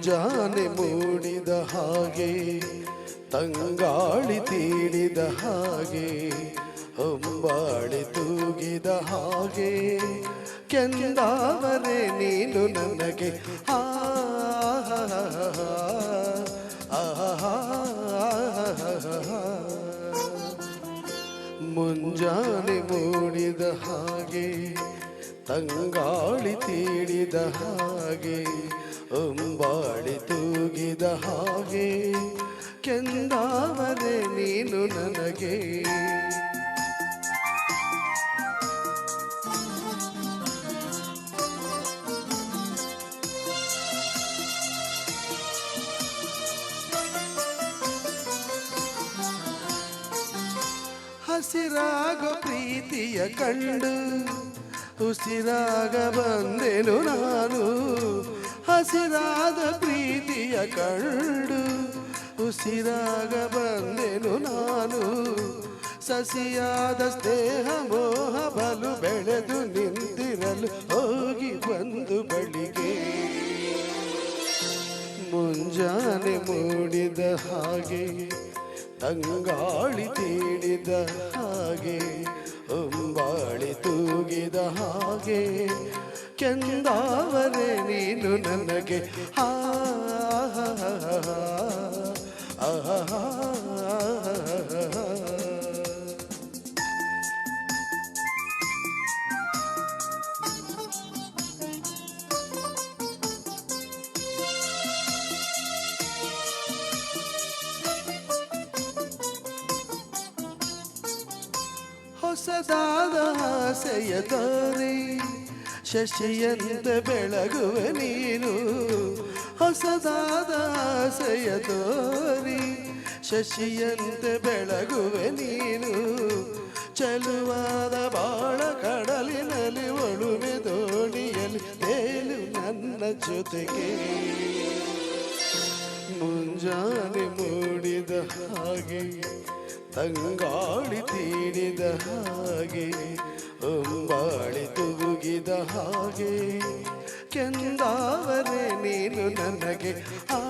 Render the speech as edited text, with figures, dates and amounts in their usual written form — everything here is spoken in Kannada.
ಮುಂಜಾನೆ ಮೂಡಿದ ಹಾಗೆ ತಂಗಾಳಿ ತೀಡಿದ ಹಾಗೆ ಹೊಂಬಾಳಿ ತೂಗಿದ ಹಾಗೆ ಕೆಂದಾವರೆ ನೀನು ನನಗೆ ಮುಂಜಾನೆ ಮೂಡಿದ ಹಾಗೆ ತಂಗಾಳಿ ತೀಡಿದ ಹಾಗೆ ಹೊಂಬಾಳಿ ತೂಗಿದ ಹಾಗೆ ಕೆಂದಾವರೆ ನೀನು ನನಗೆ ಹಸಿರಾಗೋ ಪ್ರೀತಿಯ ಕಂಡು ಉಸಿರಾಗ ಬಂದೆನು ನಾನು ಹಸಿರಾದ ಪ್ರೀತಿಯ ಕಂಡು ಉಸಿರಾಗ ಬಂದೆನು ನಾನು ಸಸಿಯಾದ ಸ್ನೇಹ ಮೋಹ ಬಲು ಬೆಳೆದು ನಿಂತಿರಲು ಹೋಗಿ ಬಂದು ಬಳಿಗೆ ಮುಂಜಾನೆ ಮೂಡಿದ ಹಾಗೆ ತಂಗಾಳಿ ತೀಡಿದ ಹಾಗೆ ಹೊಂಬಾಳಿ ತೂಗಿದ ಹಾಗೆ ಕೆಂದಾವರೆ ನೀನು ನನಗೆ ಹೊಸದಾದ ಆಸೆಯ ದಾರಿ ಶಶಿಯಂತೆ ಬೆಳಗುವ ನೀನು ಹೊಸದಾದ ಆಸೆಯ ತೋರಿ ಶಶಿಯಂತೆ ಬೆಳಗುವ ನೀನು ಚಲುವಾದ ಬಾಳ ಕಡಲಿನಲ್ಲಿ ಒಳುವೆ ದೋಣಿಯಲ್ಲಿ ತೇಲು ನನ್ನ ಜೊತೆಗೆ ಮುಂಜಾನೆ ಮೂಡಿದ ಹಾಗೆ ತಂಗಾಳಿ ತೀಡಿದ ಹಾಗೆ ಹೊಂಬಾಳಿ ತೂಗಿದ ಹಾಗೆ ಕೆಂದಾವರೆ ನೀನು ನನಗೆ ಆ